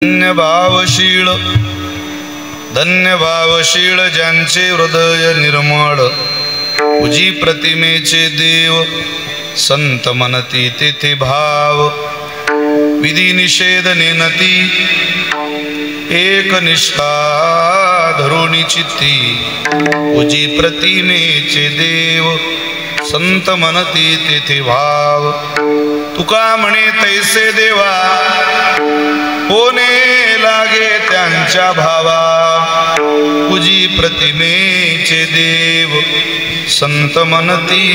धन्य भावशीळ ज्यांचे हृदय निर्मळ, उजी प्रतिमेचे देव संत मनती तेथे भाव। विधी निषेध नेनती एक निष्ठा धरुणी चित्ती, उजी प्रतिमेचे देव संत मनती तेथे भाव। तुका म्हणे तैसे देवा होणे लागे त्यांच्या भावा, उजी प्रतिमेचे देव संत मनती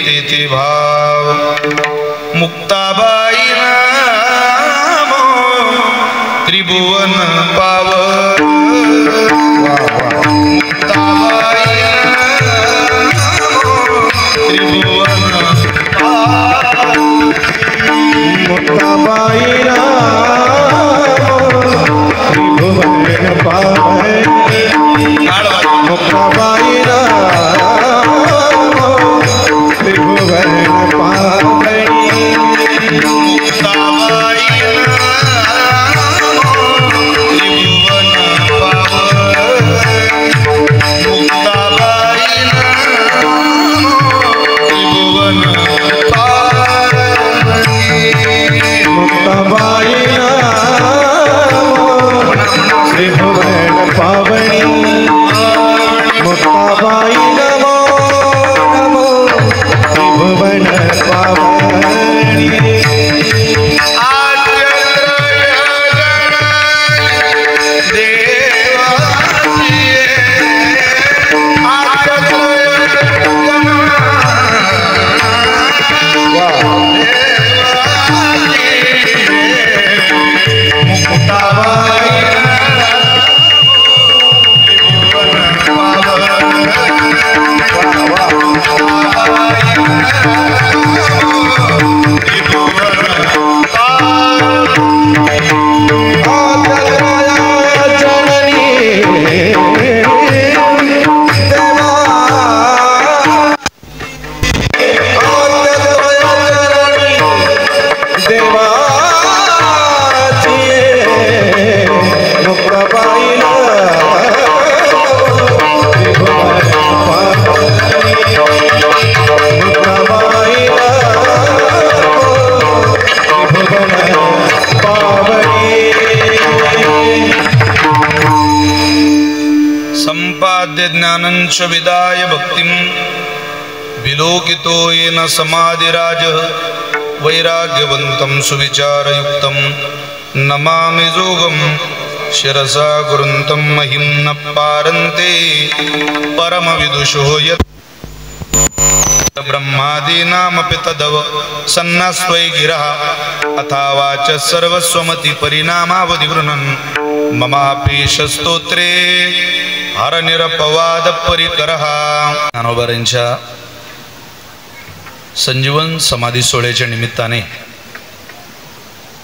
तेथे भाव। मुक्ताबाई नाम त्रिभुवन पाव, मुक्ताबाई त्रिभुवन पाव, मुक्ताबाई त्रिभुवन पावै, मुक्ताबाई त्रिभुवन पावै, मुक्ताबाई त्रिभुवन पावै, मुक्ताबाई त्रिभुवन पावै, मुक्ताबाई त्रिभुवन पावै, मुक्ताबाई नमो नमो त्रिभुवन पावै। संपाद्य ज्ञानंच विदाय भक्तिं, विलोकितो येन समाधिराजः, वैराग्यवन्तं सुविचारयुक्तं नमामि जोगं शिरसा गुरुन्तं महिं न पारन्ते परमविदुषो यत् ब्रह्मादीनामपि तदव सन्नास्त्वै गिरः, अथावाच सर्वस्वमति परिणामावधि गृह्णन् ममापेशस्तोत्रे हर निरपवाद परिकरः। ज्ञानोबांच्या संजीवन समाधी सोहळ्याच्या निमित्ताने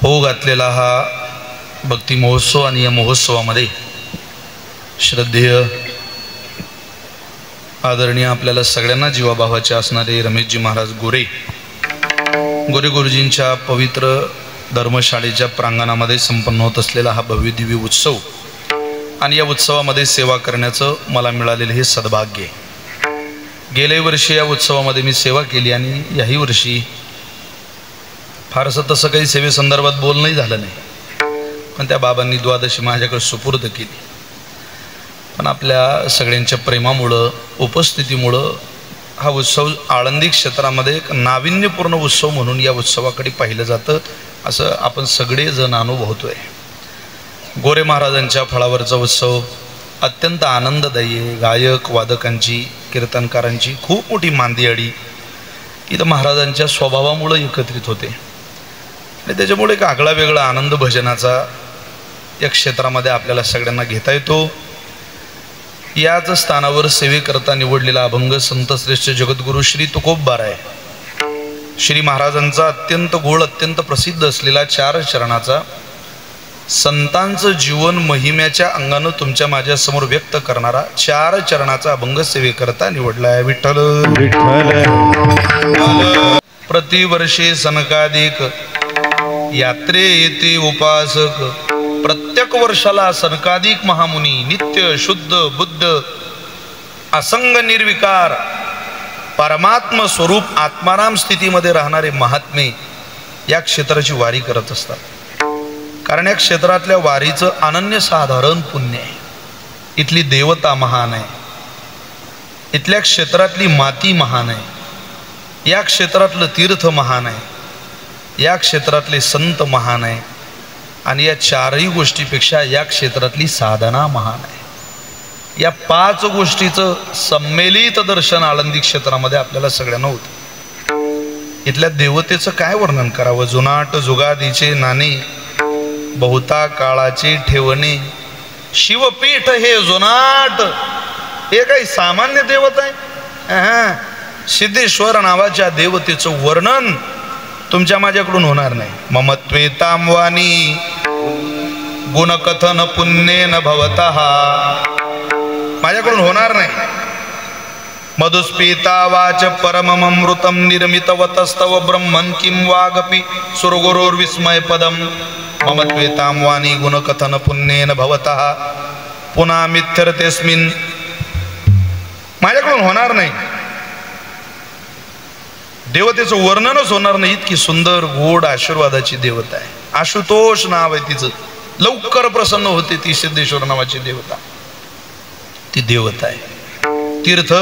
होऊ घातलेला हा भक्ती महोत्सव आणि या महोत्सवामध्ये श्रद्धेय आदरणीय आपल्याला सगळ्यांना जीवाभावाचे असणारे रमेशजी महाराज गोरे गुरुजींच्या पवित्र धर्मशाळेच्या प्रांगणामध्ये संपन्न होत असलेला हा भव्य दिव्य उत्सव आणि या उत्सवामध्ये सेवा करण्याचं मला मिळालेलं हे सद्भाग्य आहे। गेल्या वर्षी या उत्सवामध्ये मी सेवा केली आणि याही वर्षी फारसं तसं काही सेवेसंदर्भात बोलणंही झालं नाही, पण त्या बाबांनी द्वादशी माझ्याकडे सुपूर्द केली। पण आपल्या सगळ्यांच्या प्रेमामुळं उपस्थितीमुळं हा उत्सव आळंदी क्षेत्रामध्ये एक नाविन्यपूर्ण उत्सव म्हणून या उत्सवाकडे पाहिलं जातं असं आपण सगळेजण अनुभवतोय। गोरे महाराजांच्या फळावरचा उत्सव अत्यंत आनंददायी आहे। गायक वादकांची कीर्तनकारांची खूप मोठी मांदियाळी इथं महाराजांच्या स्वभावामुळे एकत्रित होते आणि त्याच्यामुळे एक आगळा वेगळा आनंद भजनाचा या क्षेत्रामध्ये आपल्याला सगळ्यांना घेता येतो। याच स्थानावर सेवेकरता निवडलेला अभंग संतश्रेष्ठ जगद्गुरु श्री तुकोबराय श्री महाराजांचा अत्यंत गोड अत्यंत प्रसिद्ध असलेला 4 चरणाचा संतांचं जीवन महिम्याच्या अंगानं तुमच्या माझ्या समोर व्यक्त करणारा 4 चरणाचा अभंग सेवेकरता निवडलाय। विठ्ठल विठ्ठल प्रतिवर्षे सनकादिक यात्रे येते उपासक प्रत्येक वर्षाला सनकादिक महामुनी नित्य शुद्ध बुद्ध असंग निर्विकार परमात्म स्वरूप आत्माराम स्थितीमध्ये राहणारे महात्मे या क्षेत्राची वारी करत असतात. कारण या क्षेत्रातल्या वारीचं अनन्यसाधारण पुण्य आहे. इथली देवता महान आहे, इथल्या क्षेत्रातली माती महान आहे, या क्षेत्रातलं तीर्थ महान आहे, या क्षेत्रातले संत महान आहे आणि या चारही गोष्टीपेक्षा या क्षेत्रातली साधना महान आहे. या 5 गोष्टीचं संमेलित दर्शन आळंदी क्षेत्रामध्ये आपल्याला सगळ्यांना होतं. इथल्या देवतेचं काय वर्णन करावं. जुनाट जुगादीचे नाणे, बहुता काळाचे ठेवणे, शिवपीठ हे जुनाट, हे काही सामान्य देवता आहे. सिद्धेश्वर नावाच्या देवतेचं वर्णन तुमच्या माझ्याकडून होणार नाही. ममत्वे तामवानी गुणकथन पुण्येन भवतः, माझ्याकडून होणार नाही. मधुस्पीता वाच परममृतम निर्मितवतस्तव ब्रह्मन् किं वागपि सुरगुरोर्विस्मय पदम. ममत्वेतां वाणी गुणकथन पुण्येन भवतः पुन्हा मिथ्यरतेस्मिन्, माझ्याकडून होणार नाही. देवतेचं वर्णनच होणार नाही. इतकी सुंदर गोड आशीर्वादाची देवता आहे. आशुतोष नाव आहे तिचं. लवकर प्रसन्न होते ती सिद्धेश्वर नावाची देवता. ती देवता आहे. तीर्थ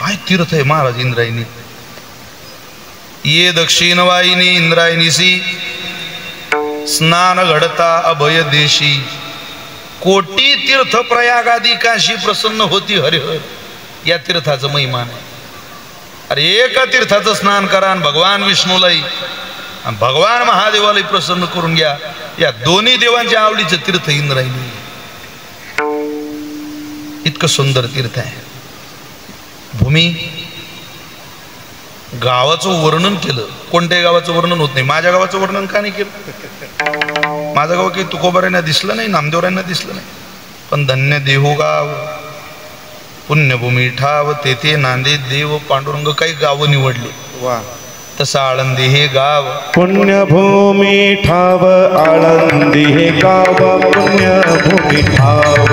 काय तीर्थ आहे महाराज इंद्रायणी. ये दक्षिण वाहिनी इंद्रायणीसी स्नान घडता अभय देशी. कोटी तीर्थ प्रयागादी काशी प्रसन्न होती हरिहर. या तीर्थाचं महिमान आहे. अरे एका तीर्थाचं स्नान करा आणि भगवान विष्णूलाही आणि भगवान महादेवालाही प्रसन्न करून घ्या. या दोन्ही देवांच्या आवडीचं तीर्थ इंद्रायणी. इतकं सुंदर तीर्थ आहे. भूमी गावाचं वर्णन केलं. कोणत्याही गावाचं वर्णन होत नाही. माझ्या गावाचं वर्णन का नाही केलं. माझं गाव काही तुकोबाऱ्यांना दिसलं नाही, नामदेवरांना दिसलं नाही. पण धन्य देहू गाव, पुण्यभूमी ठाव, तेथे नांदे देव पांडुरंग, काही गावं निवडली. वा. तसं आळंदी हे गाव. पुण्यभूमी ठाव आळंदी हे गाव. पुण्यभूमी ठाव,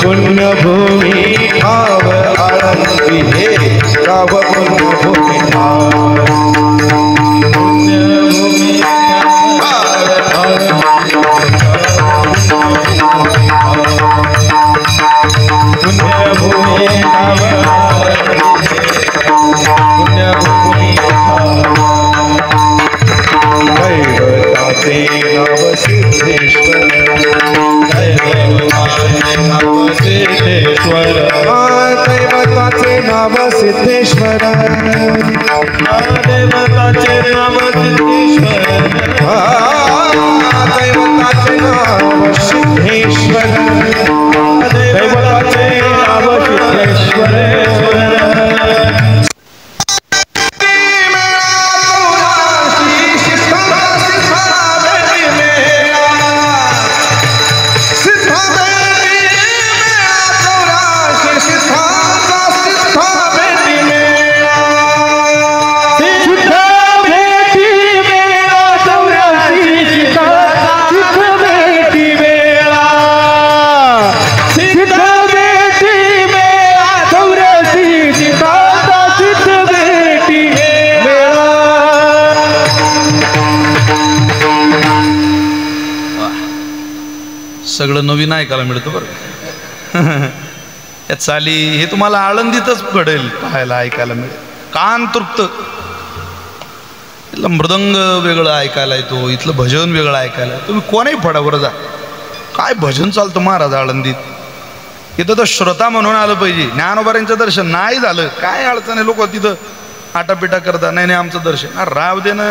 पुण्यभूमी ठाव आळंदी हे गाव. पुण्यभूमी ठाव, पुण्यभूमी दैवताचे नाव सिद्धेश्वर. दैवताचे नाव सिद्धेश्वर. दैवताचे नाव सिद्धेश्वर. दैवताचे नाव सिद्धेश्वर. दैवताचे नाव सिद्धेश्वर. दैवताचे नाव सिद्धेश्वर. सगळं नवीन ऐकायला मिळतं बरं. या चाली हे तुम्हाला आळंदीतच घडेल, पाहायला ऐकायला मिळेल. कान तृप्त. इथलं मृदंग वेगळं ऐकायला येतो, इथलं भजन वेगळं ऐकायला. तुम्ही कोणाही फडावर जा, काय भजन चालतं महाराज आळंदीत. इथं तर श्रोता म्हणून आलं पाहिजे. ज्ञानोबाऱ्यांचं दर्शन नाही झालं काय अडचण आहे. लोक तिथं आटापिटा करतात. नाही नाही आमचं दर्शन. राव दे ना,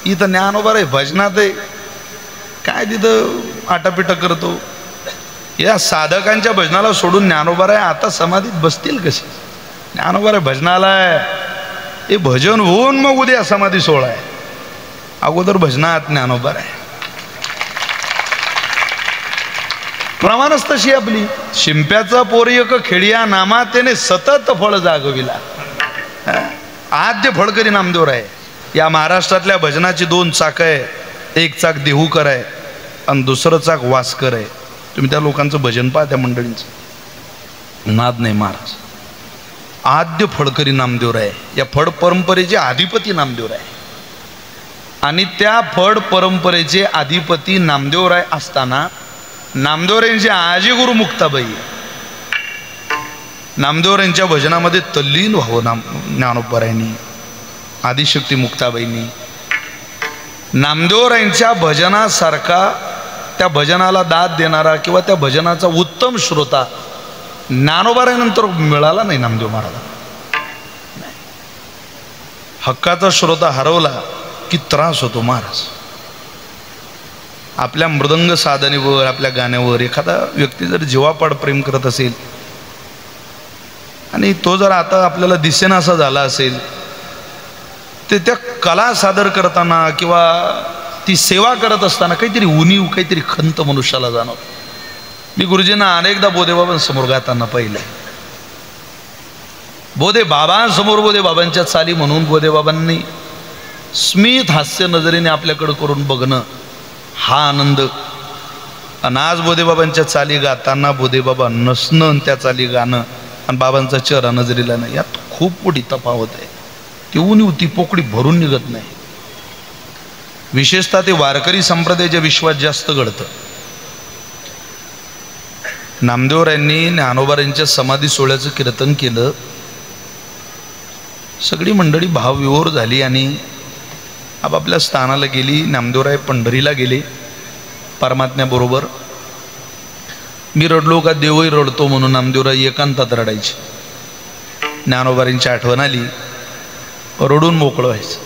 इथं ज्ञानोबार आहे, भजनात आहे, काय तिथं आटापिटा करतो. या साधकांच्या भजनाला सोडून ज्ञानोबार आहे आता समाधीत बसतील कसे. ज्ञानोबार आहे भजनाला आहे. हे भजन होऊन मग उद्या समाधी सोहळा आहे. अगोदर भजनात ज्ञानोबार आहे. प्रमाणच तशी आपली. शिंप्याचा पोरियक खेडिया नामा त्याने सतत फळ जागविला. आद्य फळकरी नामदेव आहे. या महाराष्ट्रातल्या भजनाची 2 चाकं आहे. एक चाक देहूकर आहे आणि दुसरं चाक वास्कर आहे. तुम्ही त्या लोकांचं भजन पहा, त्या मंडळींचं. नाद नाही महाराज. आद्य फडकरी नामदेवराय या फड परंपरेचे अधिपती नामदेवराय आणि त्या फड परंपरेचे अधिपती नामदेवराय असताना नामदेवरायांचे आजी गुरु मुक्ताबाई नामदेवरायांच्या भजनामध्ये तल्लीन व्हावं ज्ञानोबारायांनी, आदिशक्ती मुक्ताबाईंनी. नामदेवरायांच्या भजनासारखा त्या भजनाला दाद देणारा किंवा त्या भजनाचा उत्तम श्रोता ज्ञानोबारायांनंतर मिळाला नाही नामदेव महाराज. हक्काचा श्रोता हरवला की त्रास होतो महाराज. आपल्या मृदंग साधनेवर, आपल्या गाण्यावर एखादा व्यक्ती जर जीवापाड प्रेम करत असेल आणि तो जर आता आपल्याला दिसेनासा झाला असेल, ते त्या कला सादर करताना किंवा ती सेवा करत असताना काहीतरी उणीव, काहीतरी खंत मनुष्याला जाणवत. मी गुरुजींना अनेकदा बोधेबाबांसमोर गाताना पाहिलं. बोधेबाबांसमोर बोधेबाबांच्या चाली म्हणून बोधेबाबांनी स्मित हास्य नजरेने आपल्याकडं करून बघणं हा आनंद. आणि आज बोधेबाबांच्या चाली गाताना बोधेबाबा नसणं आणि त्या चाली गाणं आणि बाबांचा चेहरा नजरेला नाही, यात खूप मोठी तफावत आहे. ती उणीव, ती पोकळी भरून निघत नाही. विशेषतः ते वारकरी संप्रदायाच्या विश्वात जास्त घडतं. नामदेवरायांनी ज्ञानोबारायांच्या समाधी सोहळ्याचं कीर्तन केलं. सगळी मंडळी भावविभोर झाली आणि आपापल्या स्थानाला गेली. नामदेवराय पंढरीला गेले परमात्म्याबरोबर. मी रडलो का देवही रडतो म्हणून नामदेवराय एकांतात रडायचे. ज्ञानोबारायांची आठवण आली, रडून मोकळं व्हायचं.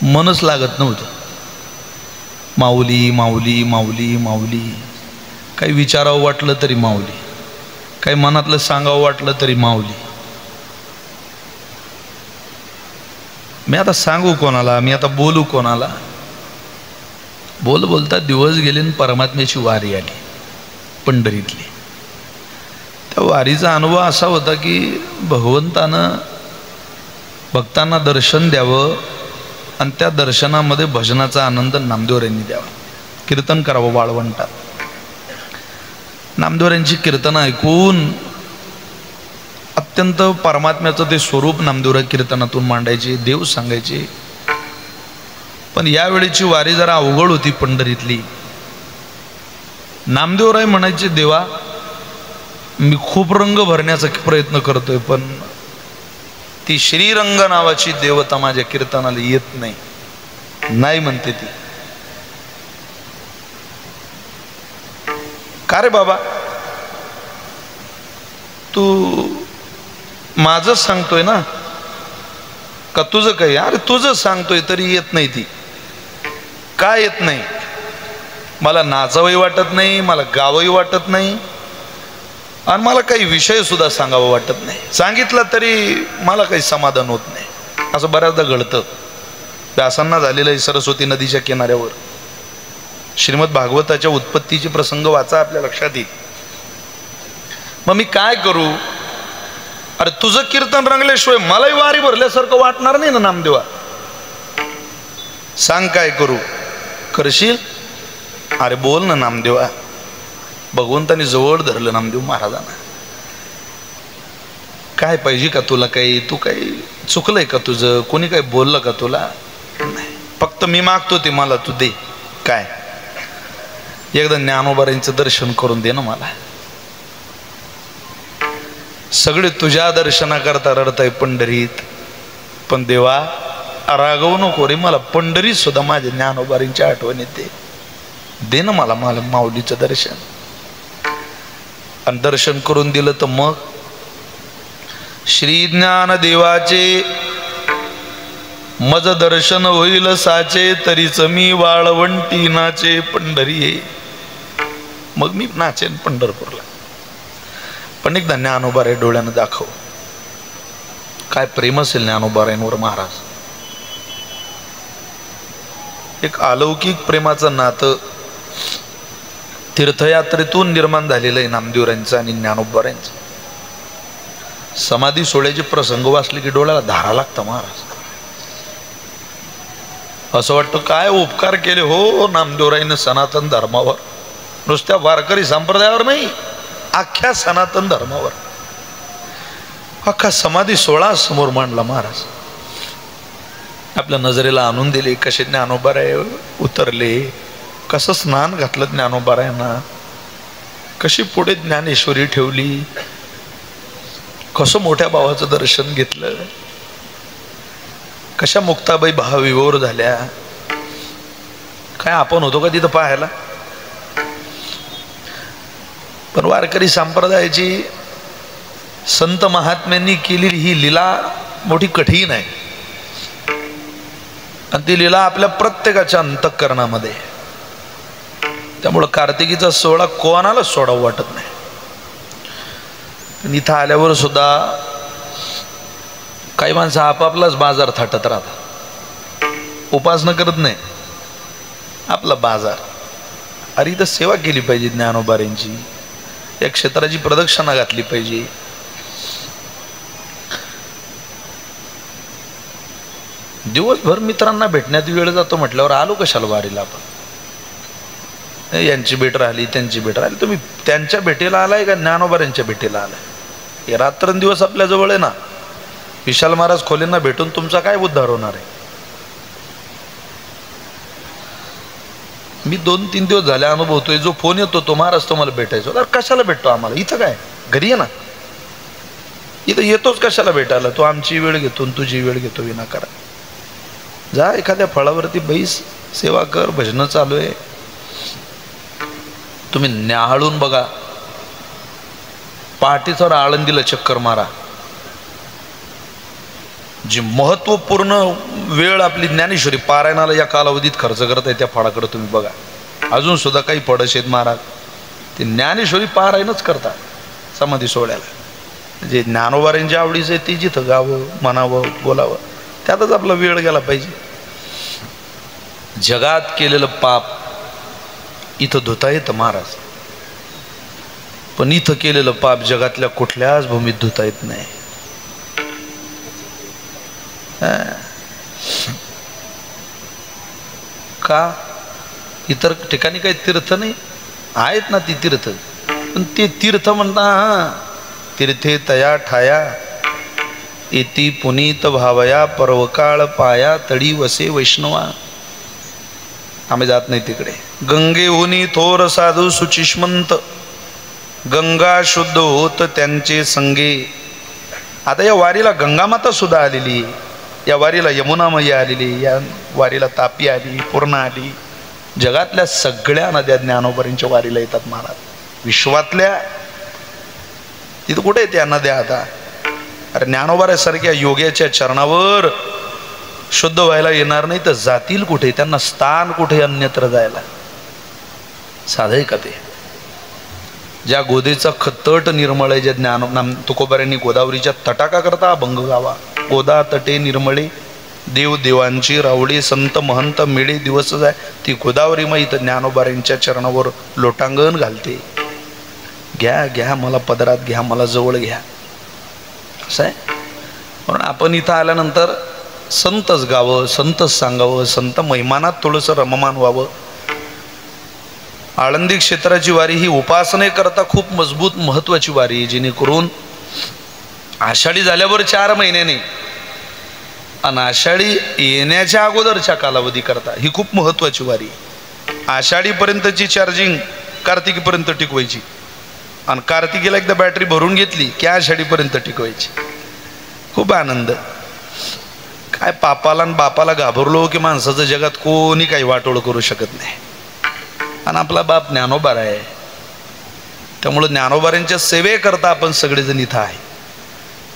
मनच लागत नव्हतं. माऊली माऊली माऊली माऊली. काही विचारावं वाटलं तरी माऊली, काही मनातलं सांगावं वाटलं तरी माऊली. मी आता सांगू कोणाला, मी आता बोलू कोणाला. बोलता दिवस गेले आणि परमात्म्याची वारी आली पंढरीतली. त्या वारीचा अनुभव असा होता की भगवंतानं भक्तांना दर्शन द्यावं आणि त्या दर्शनामध्ये भजनाचा आनंद नामदेवरायांनी द्यावा. कीर्तन करावं वाळवंटात. नामदेवरायांची कीर्तनं ऐकून अत्यंत परमात्म्याचं ते स्वरूप नामदेवराय कीर्तनातून मांडायचे, देव सांगायचे. पण यावेळेची वारी जरा अवघड होती पंढरीतली. नामदेवराय म्हणायचे, देवा मी खूप रंग भरण्याचा प्रयत्न करतोय पण ती श्रीरंग नावाची देवता माझ्या कीर्तनाला येत नाही. नाही म्हणते ती. का रे बाबा, तू माझं सांगतोय ना का तुझं काही? अरे तुझं सांगतोय तरी येत नाही ती. का येत नाही? मला नाचावंही वाटत नाही, मला गावंही वाटत नाही आणि मला काही विषय सुद्धा सांगावं वाटत नाही. सांगितलं तरी मला काही समाधान होत नाही. असं बऱ्याचदा घडतं. व्यासांना झालेलं आहे सरस्वती नदीच्या किनाऱ्यावर. श्रीमद भागवताच्या उत्पत्तीचे प्रसंग वाचा, आपल्या लक्षात येईल. मग मी काय करू? अरे तुझं कीर्तन रंगल्याशिवाय मलाही वारी भरल्यासारखं वाटणार नाही ना नामदेवा. सांग काय करू? करशील? अरे बोल ना नामदेवा. भगवंतानी जवळ धरलं नामदेव महाराजांना. काय पाहिजे का तुला? काही तू काही चुकलंय का तुझं? कोणी काही बोललं का तुला? नाही, फक्त मी मागतो ते मला तू दे. काय? एकदा ज्ञानोबारायांचं दर्शन करून दे ना मला. सगळे तुझ्या दर्शनाकरता रडताय पंढरीत, पण देवा रागवू नको रे मला. पंढरीत सुद्धा माझ्या ज्ञानोबारायांची आठवण येते. दे ना मला माऊलीचं दर्शन. आणि दर्शन करून दिलं तर मग श्री ज्ञान देवाचे मज दर्शन होईल साचे, तरीच मी वाळवंटी नाचे पंढरी. मग मी नाचेन पंढरपूरला. पण एकदा ज्ञानोबाराय डोळ्यानं दाखव. काय प्रेम असेल ज्ञानोबारायांवर महाराज. एक अलौकिक प्रेमाचं नातं तीर्थयात्रेतून निर्माण झालेलं आहे नामदेवरायांचं आणि ज्ञानोबारायांचं. समाधी सोहळ्याचे प्रसंग वाचले की डोळ्याला धारा लागतं महाराज. असं वाटतं काय उपकार केले हो नामदेवराईनं सनातन धर्मावर, नुसत्या वारकरी संप्रदायावर नाही, अख्ख्या सनातन धर्मावर. अख्खा समाधी सोहळा समोर मांडला महाराज, आपल्या नजरेला आणून दिले. कसे ज्ञानोबाराय उतरले, कसं स्नान घातलं ज्ञानोबारायांना, कशी पुढे ज्ञानेश्वरी ठेवली, कसं मोठ्या भावाचं दर्शन घेतलं, कशा मुक्ताबाई भावविभोर झाल्या. काय आपण होतो का तिथं पाहायला? पण वारकरी संप्रदायाची संत महात्म्यांनी केलेली ही लीला मोठी कठीण आहे, आणि ती लीला आपल्या प्रत्येकाच्या अंतःकरणामध्ये. त्यामुळं कार्तिकीचा सोहळा कोणाला सोडावं वाटत नाही. पण इथं आल्यावर सुद्धा काही माणसं आपापलाच बाजार थाटत राहतात, उपासना करत नाही, आपला बाजार. अरे इथं सेवा केली पाहिजे ज्ञानोबारांची, या क्षेत्राची प्रदक्षिणा घातली पाहिजे. दिवसभर मित्रांना भेटण्यात वेळ जातो म्हटल्यावर आलो कशाला वारीला आपण? यांची भेट राहिली, त्यांची भेट राहिली. तुम्ही त्यांच्या भेटीला आलाय का ज्ञानोबारांच्या भेटीला आलाय? हे रात्रंदिवस आपल्या जवळ आहे ना. विशाल महाराज खोलेंना भेटून तुमचा काय उद्धार होणार आहे? मी 2-3 दिवस झाले अनुभवतोय, जो फोन येतो तो महाराज तुम्हाला भेटायचो. तर कशाला भेटतो आम्हाला? इथं काय घरी आहे ना, इथं येतोच कशाला भेटायला? तो आमची वेळ घेतो, तुझी वेळ घेतो विनाकारण. जा एखाद्या फळावरती बैस, सेवा कर, भजनं चालू आहे. तुम्ही न्याहाळून बघा, पहाटेचं आळंदीला चक्कर मारा. जी महत्वपूर्ण वेळ आपली ज्ञानेश्वरी पारायणाला या कालावधीत खर्च करत आहे, त्या फळाकडे तुम्ही बघा. अजून सुद्धा काही फळस आहेत महाराज, ते ज्ञानेश्वरी पारायणच करतात समाधी सोहळ्याला. जे ज्ञानोबारांच्या आवडीचं आहे ती जिथं गावं, म्हणावं, बोलावं, त्यातच आपला वेळ गेला पाहिजे. जगात केलेलं पाप इथं धुता येतं महाराज, पण इथं केलेलं पाप जगातल्या कुठल्याच भूमीत धुता येत नाही. का? इतर ठिकाणी काही तीर्थ नाही आहेत ना, ती तीर्थ, पण ते तीर्थ म्हणता तीर्थे तया ठाया इति पुनीत भावया पर्वकाळ पाया तडी वसे वैष्णवा. आम्ही जात नाही तिकडे. गंगेहुनी थोर साधू सुचिष्मंत, गंगा शुद्ध होत त्यांचे संगे. आता या वारीला गंगामाता सुद्धा आलेली, या वारीला यमुना मैया आलेली, या वारीला तापी आली, पूर्णा आली. जगातल्या सगळ्या नद्या ज्ञानोबारांच्या वारीला येतात महाराज. विश्वातल्या तिथं कुठे त्या नद्या आता? अरे ज्ञानोबारासारख्या योग्याच्या चरणावर शुद्ध व्हायला येणार नाही तर जातील कुठे? त्यांना स्थान कुठे अन्यत्र जायला? साधे का ते? ज्या गोदेचा खतट निर्मळ आहे, ज्या ज्ञान तुकोबारांनी गोदावरीच्या तटाका करता अभंग गावा. गोदा तटे निर्मळे देव देवांची रावळे, संत महंत मिळे दिवस जाय. ती गोदावरी मग इथं ज्ञानोबारांच्या चरणावर लोटांगण घालते. घ्या घ्या, मला पदरात घ्या, मला जवळ घ्या, असं आहे. म्हणून आपण इथं आल्यानंतर संतच गावं, संतच सांगावं, संत महिमानात थोडंसं रममान व्हावं. आळंदी क्षेत्राची वारी ही उपासनेकरता खूप मजबूत महत्वाची वारी, जेणेकरून आषाढी झाल्यावर 4 महिन्याने आणि आषाढी येण्याच्या अगोदरच्या कालावधी करता ही खूप महत्वाची वारी. आषाढीपर्यंतची चार्जिंग कार्तिकीपर्यंत टिकवायची, आणि कार्तिकीला एकदा बॅटरी भरून घेतली की आषाढीपर्यंत टिकवायची. खूप आनंद. काय पापाला आणि बापाला घाबरलो की माणसाचं जगात कोणी काही वाटोळ करू शकत नाही. आणि आपला बाप ज्ञानोबार आहे, त्यामुळं ज्ञानोबारांच्या सेवेकरता आपण सगळेजण इथं आहे.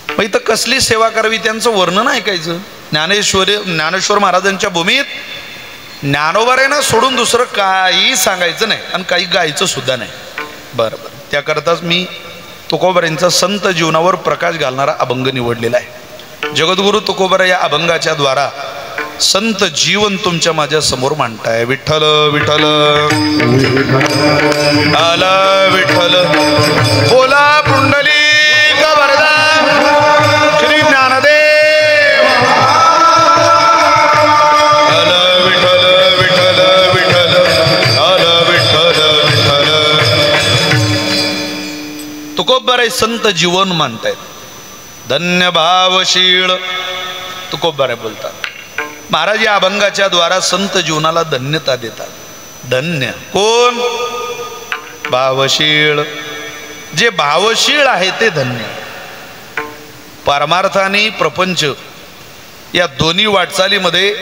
मग इथं कसली सेवा करावी त्यांचं वर्णन ऐकायचं. ज्ञानेश्वर महाराजांच्या भूमीत ज्ञानोबारांना सोडून दुसरं काही सांगायचं नाही आणि काही गायचं सुद्धा नाही. बरं बरं, त्याकरताच मी तुकोबारांचा संत जीवनावर प्रकाश घालणारा अभंग निवडलेला आहे. जगद्गुरु तुकोबारा या अभंगाच्या द्वारा संत जीवन तुमच्या माझ्या समोर मांडताय. विठ्ठल विठ्ठल आला विठ्ठल, बोला पुंडलिक वरदा श्री ज्ञानदेव. आला तुकोबाराय संत जीवन मानतायत. धन्य भावशीळ तुकोबाराय बोलतात. महाराज या अभंगाच्या द्वारा संत जीवनाला धन्यता देतात. धन्य कोण? भावशीळ. जे भावशीळ आहे ते धन्य. परमार्थ आणि प्रपंच या दोन्ही वाटचालीमध्ये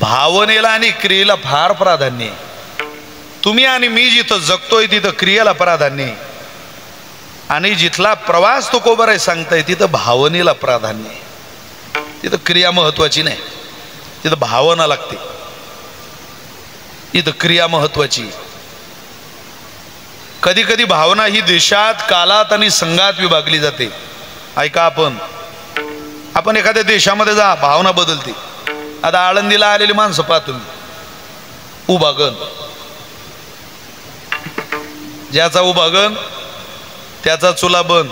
भावनेला आणि क्रियेला फार प्राधान्य आहे. तुम्ही आणि मी जिथं जगतोय तिथं क्रियेला प्राधान्य आहे आणि जिथला प्रवास तुकोबाराय सांगताय तिथं भावनेला प्राधान्य आहे. तिथं क्रिया महत्वाची नाही, तिथं भावना लागते. इथं क्रिया महत्वाची. कधी कधी भावना ही देशात, कालात आणि संघात विभागली जाते. ऐका, आपण एखाद्या देशामध्ये जा, भावना बदलते. आता आळंदीला आलेली माणसं पाहा तुम्ही, उभागण. ज्याचा उभागण त्याचा चुला बंद.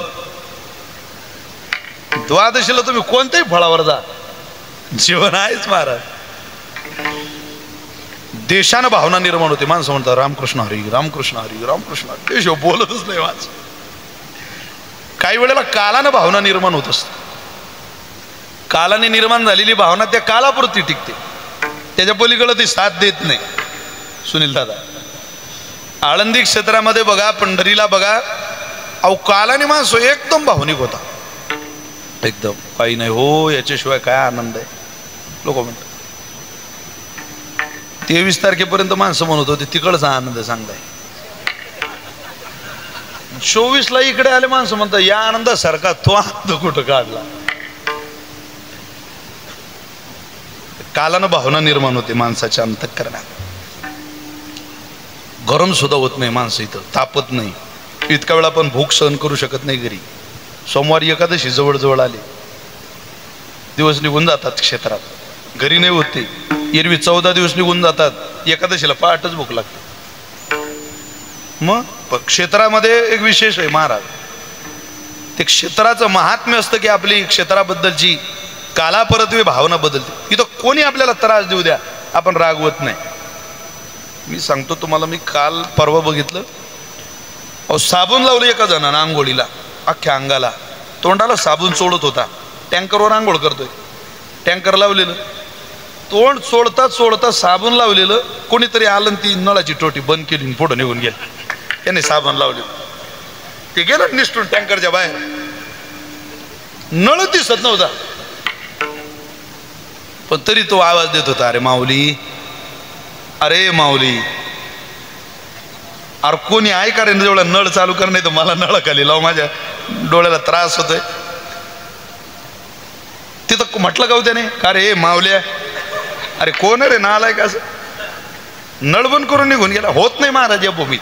द्वादशीला तुम्ही कोणत्याही फळावर जा, जीवन आहेच महाराज. देशानं भावना निर्माण होते. माणसं म्हणतात रामकृष्ण हरी, रामकृष्ण हरी, रामकृष्ण हरी. देश बोलतच नाही माणसं. काही वेळेला कालानं भावना निर्माण होत असते. कालाने निर्माण झालेली भावना त्या कालापुरती टिकते, त्याच्या पलीकडे ती साथ देत नाही. सुनील दादा, आळंदी क्षेत्रामध्ये बघा, पंढरीला बघा, अहो कालाने माणसं एकदम भावनिक होता. एकदम काही नाही हो, याच्याशिवाय काय आनंद आहे. लोक म्हणतात 23 तारखेपर्यंत माणसं म्हणत होते तिकडचा आनंद चांगला आहे. 24ला इकडे आले माणसं म्हणतात या आनंदासारखा तो आनंद कुठं काढला. कालानं भावना निर्माण होते माणसाच्या अंतःकरणात. गरम सुद्धा होत नाही माणसं, इथं तापत नाही. इतका वेळा पण भूक सहन करू शकत नाही घरी. सोमवारी एकादशी जवळ आली, दिवस निघून जातात क्षेत्रात. घरी नाही होते. एरवी 14 दिवस निघून जातात, एकादशीला पहाटच भूक लागते. मग क्षेत्रामध्ये एक विशेष आहे महाराज. ते क्षेत्राचं महात्म्य असतं की आपली क्षेत्राबद्दलची कालापरत्वे भावना बदलते. इथं कोणी आपल्याला त्रास देऊ द्या, आपण रागवत नाही. मी सांगतो तुम्हाला, मी काल परवा बघितलं, अहो साबण लावलं एका जणानं आंघोळीला, अख्ख्या अंगाला. तोंडाला साबण चोळत होता. टँकरवर आंघोळ करतोय, टँकर लावलेलं, तोंड चोळता साबण लावलेलं. कोणीतरी आलं, ती नळाची टोटी बंद केली, पुढं निघून गेलं. त्याने साबण लावलेलं, ते गेलं निसटून टँकरच्या बाहेर. नळ दिसत नव्हता, पण तरी तो आवाज देत होता, अरे माऊली, अरे माऊली. अरे कोणी ऐका रे, जेवढा नळ चालू कर, नाही तर मला नळ खाली लाव, माझ्या डोळ्याला त्रास होतोय. तिथं म्हटलं का त्याने, का रे माऊल्या, अरे कोण रे नालाय का, असं नळ बंद करून निघून गेला. होत नाही महाराज या भूमीत.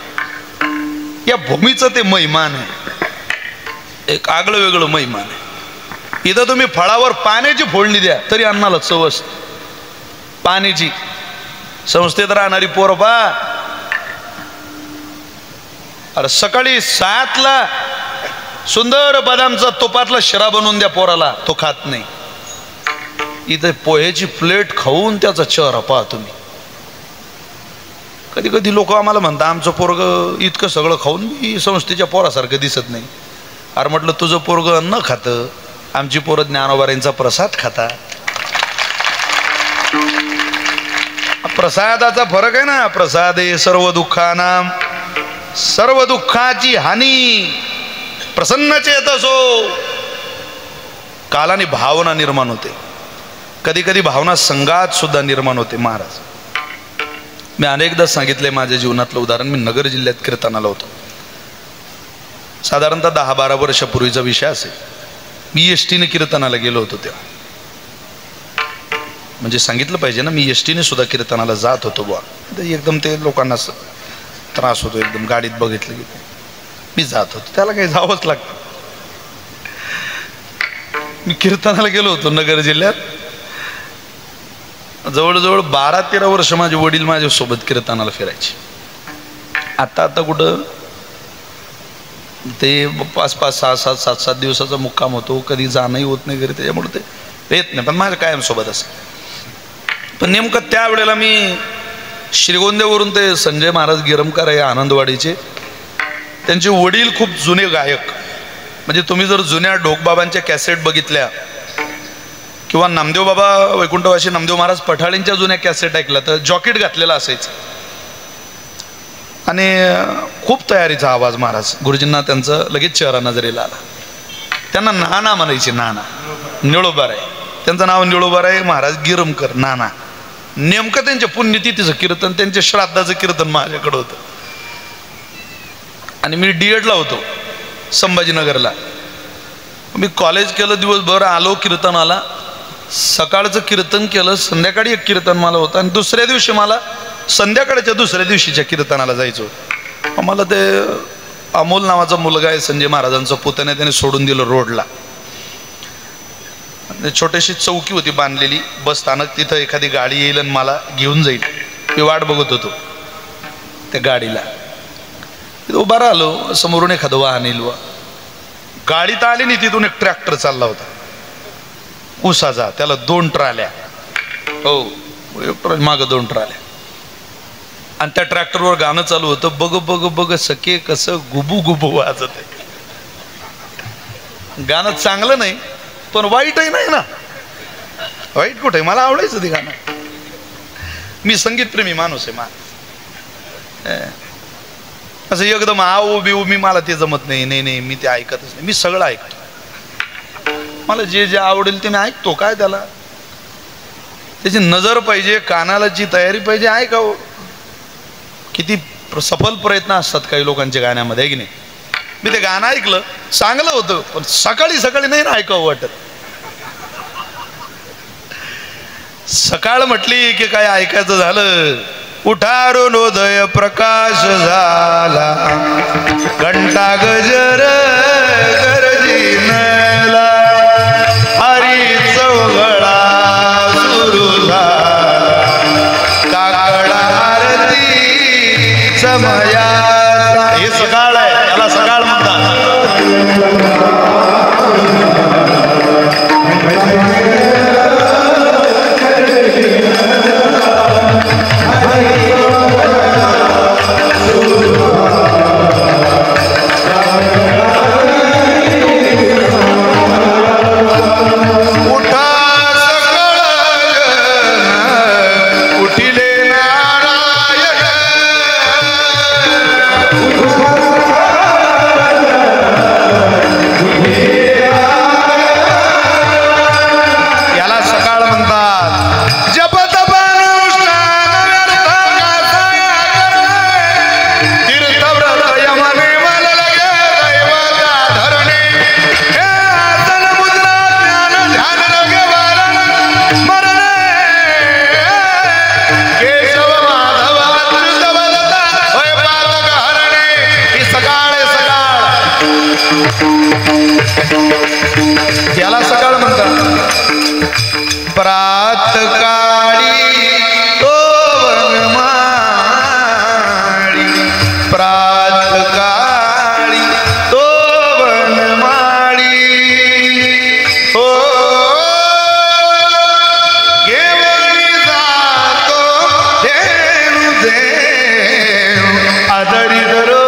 या भूमीचं ते महिमान आहे, एक आगळं वेगळं महिमान आहे. इथं तुम्ही फळावर पाण्याची फोडणी द्या तरी अन्नाला चव असते. पाण्याची संस्थेत राहणारी पोरं पा, अरे सकाळी 7ला सुंदर बदामचा तुपातला शिरा बनवून द्या पोराला, तो खात नाही. इथे पोह्याची प्लेट खाऊन त्याचा चेहरा पहा तुम्ही. कधी कधी लोक आम्हाला म्हणतात आमचं पोरग इतकं सगळं खाऊन मी संस्थेच्या पोरासारखं दिसत नाही. अरे म्हटलं तुझं पोरग अन्न खातं, आमची पोरं ज्ञानोबारांचा प्रसाद खातात. प्रसादाचा फरक आहे ना. प्रसादे सर्व दुःखानाम, सर्व दुःखाची हानी प्रसन्न चेतसो. कालाने भावना निर्माण होते. कधी कधी भावना संघात सुद्धा निर्माण होते महाराज. मी अनेकदा सांगितले माझ्या जीवनातलं उदाहरण. मी नगर जिल्ह्यात कीर्तनाला होतो. साधारणतः 10-12 वर्षापूर्वीचा विषय असेल. मी एसटीने कीर्तनाला गेलो होतो तेव्हा. म्हणजे सांगितलं पाहिजे ना, मी एसटीने सुद्धा कीर्तनाला जात होतो बुवा. एकदम ते लोकांना त्रास होतो, एकदम गाडीत बघितलं की मी जात होतो, त्याला काही जावंच लागतं. मी कीर्तनाला गेलो होतो नगर जिल्ह्यात. जवळजवळ 12-13 वर्ष माझे वडील माझ्यासोबत कीर्तनाला फिरायचे. आता कुठं ते 5-5, 6-7, 7-7 दिवसाचा मुक्काम होतो. कधी जाणंही होत नाही घरी, त्याच्यामुळे ते येत नाही. पण माझ्या कायम सोबत असे. पण नेमकं त्यावेळेला मी श्रीगोंद्यावरून ते संजय महाराज गिरमकार आहे आनंदवाडीचे, त्यांचे वडील खूप जुने गायक, म्हणजे तुम्ही जर जुन्या ढोकबाबांच्या कॅसेट बघितल्या किंवा नामदेव बाबा वैकुंठवासी नामदेव महाराज पठाळींच्या जुन्या कॅसेट ऐकल्या तर जॉकेट घातलेला असायचं आणि खूप तयारीचा आवाज महाराज. गुरुजींना त्यांचं लगेच चेहरा नजरेला आला. त्यांना नाना म्हणायचे, नाना निळोबाराय, त्यांचं नाव निळोबाराय महाराज गिरमकर नाना. नेमकं त्यांच्या पुण्यतिथीचं कीर्तन, त्यांच्या श्राद्धाचं कीर्तन माझ्याकडं होतं आणि मी डीएडला होतो संभाजीनगरला. मी कॉलेज केलं, दिवसभर आलो कीर्तनाला, सकाळचं कीर्तन केलं, संध्याकाळी एक कीर्तन मला होतं आणि दुसऱ्या दिवशी मला संध्याकाळच्या दुसऱ्या दिवशीच्या कीर्तनाला जायचं होतं. मला ते अमोल नावाचा मुलगा आहे, संजय महाराजांचा पुतण्या, त्याने सोडून दिलं रोडला. छोटीशी चौकी होती बांधलेली बस स्थानक, तिथं एखादी गाडी येईल आणि मला घेऊन जाईल. मी वाट बघत होतो त्या गाडीला. तिथं उभा राहिलो, समोरून एखादं वाहन येईल. गाडी तर आली नाही, तिथून एक ट्रॅक्टर चालला होता ऊसाचा, त्याला 2 ट्राल्या, हो मागं 2 ट्राल्या, आणि त्या ट्रॅक्टरवर गाणं चालू होतं, बघ बघ बघ सखे कसं गुबू गुबू वाजत आहे. गाणं चांगलं नाही पण वाईटही नाही ना, वाईट कुठे, मला आवडायचं ते गाणं. मी संगीतप्रेमी माणूस आहे. असं एकदम आऊ बिऊ मी, मला ते जमत नाही. नाही मी ते ऐकतच नाही. मी सगळं ऐकतो, मला जे जे आवडेल ते मी ऐकतो. काय त्याला त्याची नजर पाहिजे, कानाला जी तयारी पाहिजे, ऐकावं. किती सफल प्रयत्न असतात काही लोकांच्या गाण्यामध्ये, की नाही. मी ते गाणं ऐकलं, चांगलं होतं, पण सकाळी सकाळी नाही ना ऐकावं वाटत. सकाळ म्हटली की काय ऐकायचं झालं, उठारून उदय प्रकाश झाला, घंटा गजर गरजीनला, हरी चौघडा सुरू झाला, काकडा आरती समयाचा. हे सकाळ आहे, याला सकाळ म्हणतात. याला सकाळ म्हणतात. प्रातकाळी तो वनमाळी, प्रातकाळी तो वनमाळी, हो घेवणी जातो देव देव, आदरी धरो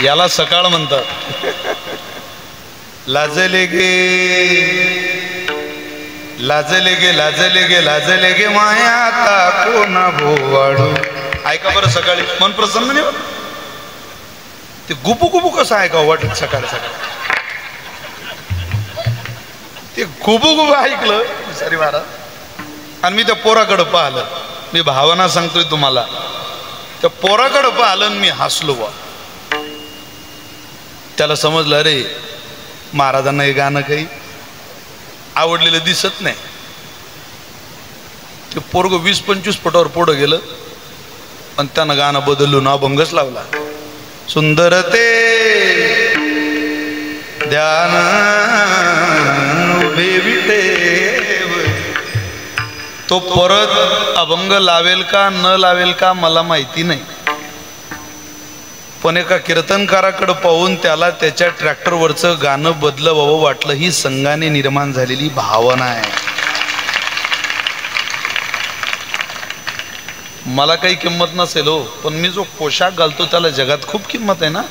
याला सकाळ म्हणतात. लाजले गे लाजले गे लाजले गे लाजले गे माया आता कोणा भोवाडू, ऐका बरं सकाळी मन प्रसन्न नाही होत? ते गुबू गुबू कसं ऐकावं वाटत सकाळी सकाळी. ते गुबू गुबू ऐकलं सरी महाराज आणि मी त्या पोराकडं पाहिलं. मी भावना सांगतोय तुम्हाला. त्या पोराकडं पाहिलं आणि मी हसलो बा. त्याला समजलं अरे महाराजांना हे गाणं काही आवडलेलं दिसत नाही. ते पोरग 20-25 फुटावर पुढं गेलं आणि त्यानं गाणं बदलून अभंगच लावला. सुंदर ते ध्यान उभे विटे. तो परत अभंग लावेल का न लावेल का मला माहिती नाही, पण एका कीर्तनकाराकडे पाहून त्याला त्याच्या ट्रॅक्टरवरचं गाणं बदलवावं वाटलं. ही संघाने निर्माण झालेली भावना आहे. मला काही किंमत नसेल हो, पण मी जो पोशाख घालतो त्याला जगात खूप किंमत आहे ना.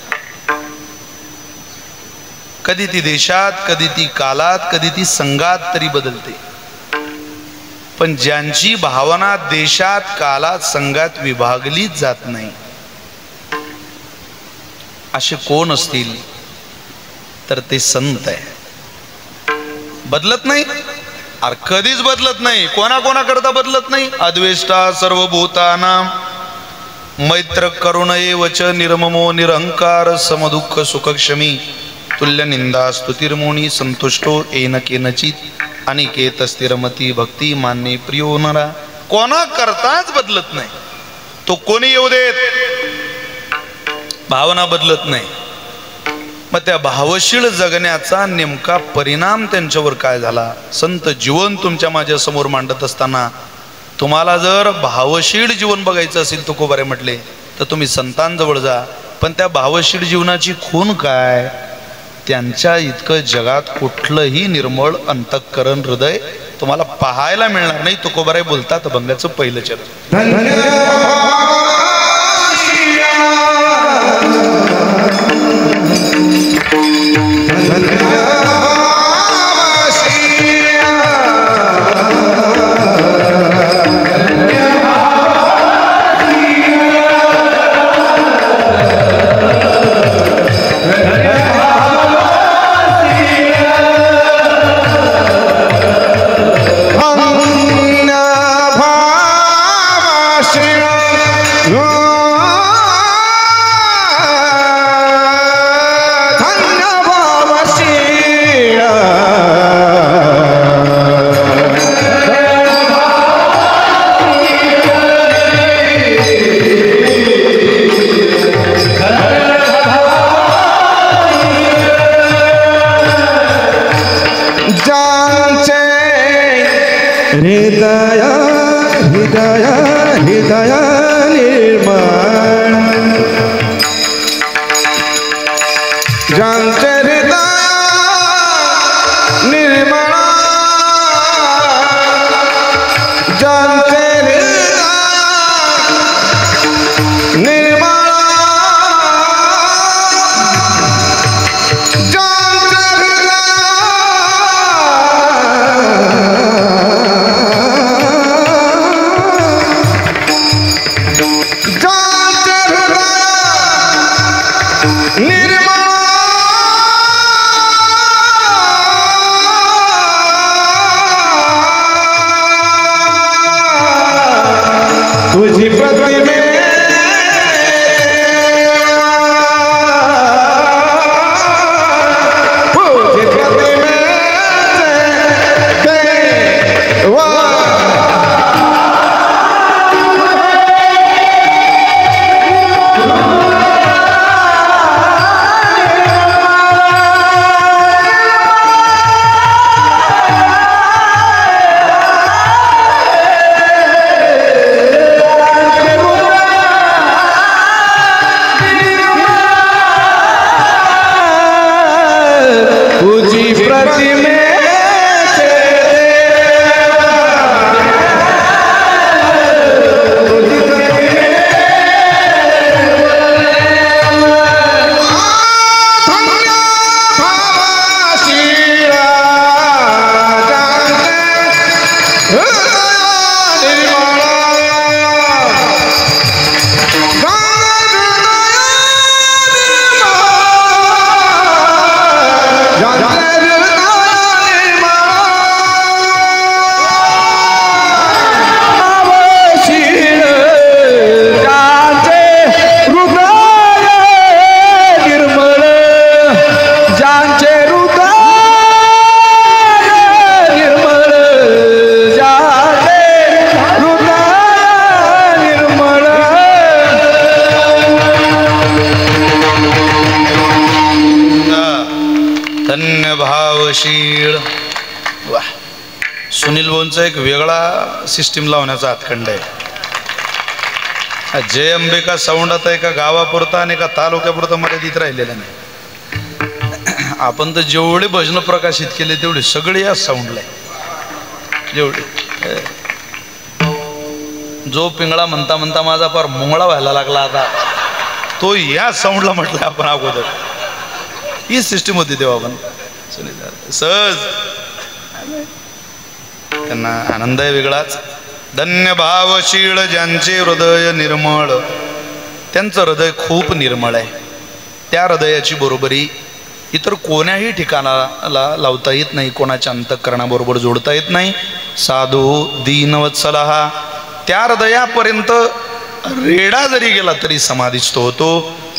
कधी ती देशात, कधी ती कालात, कधी ती संघात तरी बदलते. पण ज्यांची भावना देशात, कालात, संघात विभागलीच जात नाही असे कोण असतील तर ते संत आहे. बदलत नाही, अरे कधीच बदलत नाही. कोणाकोणाकरता बदलत नाही. अद्वेष्टा सर्वभूतानां मैत्र करुणैवच निर्ममो निरहंकार समदुःख सुखक्षमी तुल्य निंदा स्तुतिर्मोनी संतुष्टो येन केनचित अनिकेत स्थिरमती भक्ती मान्य प्रियो नरा. कोणाकरताच बदलत नाही. तो कोणी येऊ देत, भावना बदलत नाही. मग त्या भावशीळ जगण्याचा नेमका परिणाम त्यांच्यावर काय झाला? संत जीवन तुमच्या माझ्या समोर मांडत असताना तुम्हाला जर भावशीळ जीवन बघायचं असेल, तुकोबारे म्हटले, तर तुम्ही संतांजवळ जा. पण त्या भावशीळ जीवनाची खूण काय? त्यांच्या इतकं जगात कुठलंही निर्मळ अंतःकरण हृदय तुम्हाला पाहायला मिळणार नाही. तुकोबारे बोलतात अभंगाचं पहिलं चरण. हृदय हृदय हृदय निर्मळ ज्यांचे हृदय निर्मळ ज्यांचे हृदय निर्मळ निर्मळ सुनील भाऊंचा एक वेगळा सिस्टीम लावण्याचा हातखंड आहे. जय अंबिका साऊंड आता एका गावापुरता आणि एका तालुक्यापुरता मर्यादित राहिलेला नाही. आपण तर जेवढे भजन प्रकाशित केले तेवढे सगळे या साऊंडला जेवढे. जो पिंगळा म्हणता म्हणता माझा फार मुंगळा व्हायला लागला आता, तो या साऊंडला म्हटलं आपण अगोदर. ही सिस्टीम होती तेव्हा आपण सहज. त्यांना आनंद आहे वेगळाच. धन्य भावशीळ ज्यांचे हृदय निर्मळ. त्यांचं हृदय खूप निर्मळ आहे. त्या हृदयाची बरोबरी इतर कोण्याही ठिकाणाला लावता येत नाही, कोणाच्या अंतःकरणाबरोबर जोडता येत नाही. साधू दीनवत्सला, त्या हृदयापर्यंत रेडा जरी गेला तरी समाधीस्थ होतो.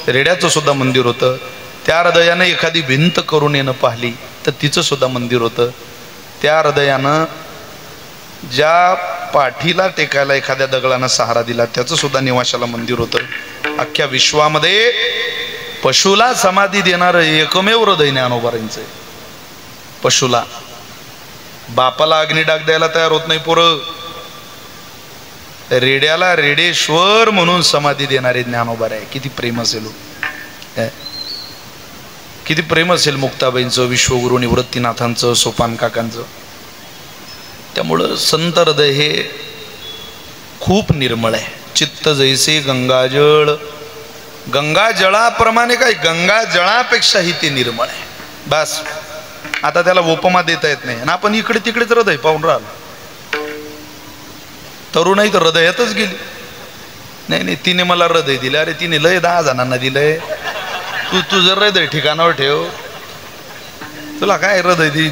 रेड्याचं सुद्धा मंदिर होतं. त्या हृदयानं एखादी भिंत करून येणं पाहिली तर तिचं सुद्धा मंदिर होतं. त्या हृदयानं ज्या पाठीला टेकायला एखाद्या दगडानं सहारा दिला त्याचं सुद्धा निवासाला मंदिर होतं. अख्ख्या विश्वामध्ये पशुला समाधी देणारं एकमेव हृदय ज्ञानोबारांचं आहे. पशुला, बापाला अग्निडाग द्यायला तयार होत नाही पोरं. रेड्याला रेडेश्वर म्हणून समाधी देणारे ज्ञानोबार आहे. किती प्रेम असेल, किती प्रेम असेल मुक्ताबाईंचं, विश्वगुरु निवृत्तीनाथांचं, सोपान काकांचं. त्यामुळं संत हृदय हे खूप निर्मळ आहे. चित्त जैसे गंगाजळ, गंगाजळाप्रमाणे काय, गंगाजळापेक्षाही ते निर्मळ आहे. बस आता त्याला उपमा देता येत नाही. आणि आपण इकडे तिकडेच हृदय पाहून राहिलो. तरुणाई तर हृदयातच गेली. नाही नाही, तिने मला हृदय दिलं. अरे तिने लय 10 जणांना दिलंय. तू तुझं हृदय ठिकाणावर ठेव. तुला काय हृदय दे.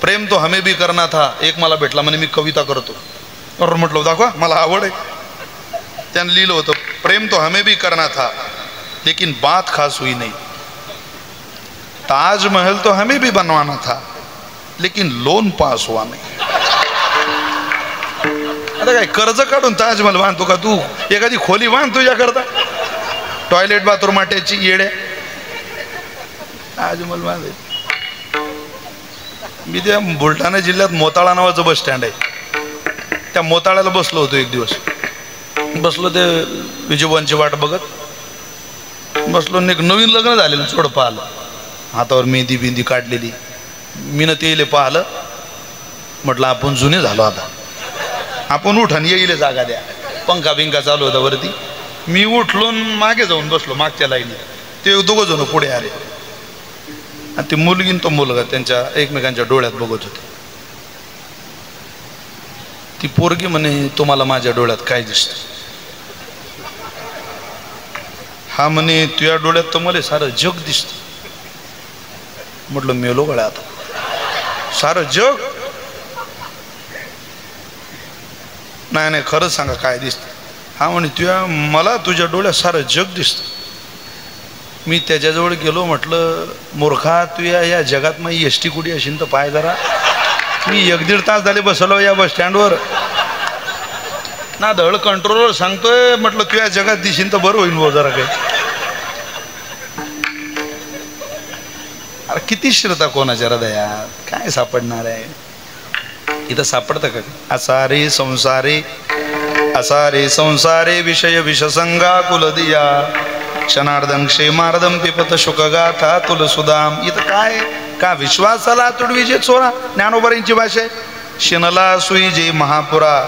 प्रेम तो हमें भी करना था. एक मला भेटला म्हणे मी कविता करतो. और म्हटलं दाखवा, मला आवड आहे. त्यानं लिहिलं होतं, प्रेम तो हमें भी करना था लेकिन बात खास हुई नहीं. ताजमहल तो हमें भी बनवाना था लेकिन लोन पास हुआ नहीं. आता काय कर्ज काढून ताजमहल बांधतो का तू? एखादी खोली बांध तुझ्याकरता, टॉयलेट बाथरूम माट्याची येड्या. ताजमहल बांधे. मी त्या बुलढाणा जिल्ह्यात मोताळा नावाचं बस स्टँड आहे. त्या मोताळ्याला बसलो होतो एक दिवस. बसलो ते विजयवांची वाट बघत बसलो. नवीन लग्न झालेलं जोडपं आलं. हातावर मेहंदी बिंदी काढलेली. मी न ते पाहिलं. म्हटलं आपण जुने झालो आता, आपण उठण येईल जागा द्या. पंखा बिंका चालू होता वरती. मी उठलो मागे जाऊन बसलो मागच्या लाईनीत. ते दोघं जण पुढे आले आणि ती मुलगी तो मुलगा त्यांच्या एकमेकांच्या डोळ्यात बघत होते. ती पोरगी म्हणे तुम्हाला माझ्या डोळ्यात काय दिसतं? हा म्हणे तुझ्या डोळ्यात तर मला सारं जग दिसतं. म्हटलं मेलो गळ्या आता, सारं जग? नाही नाही खरंच सांगा काय दिसतं? हा म्हणे मला तुझ्या डोळ्यात सारं जग दिसतं. मी त्याच्याजवळ गेलो. म्हटलं मूर्खा, तू या जगात मग एस टी कुठे असेल तर पाय जरा. मी 1-1.5 तास झाले बसलो या बस स्टँडवर ना. धड कंट्रोलवर सांगतोय. म्हटलं तू या जगात दिशील तर बरं होईल भाऊ जरा काही. अरे किती श्रद्धा कोणाच्या हृदयात, काय सापडणार आहे? इथं सापडतं का? असारे संसारे विषय विषसंगा कुलदिया क्षणार्धं क्षेमार्धं पिपत शुकगाथा तुलसुदाम. इथं काय का विश्वासाला तुडवीजे चोरा. ज्ञानोबारांची भाषा आहे. शिनला सुई जे महापुरा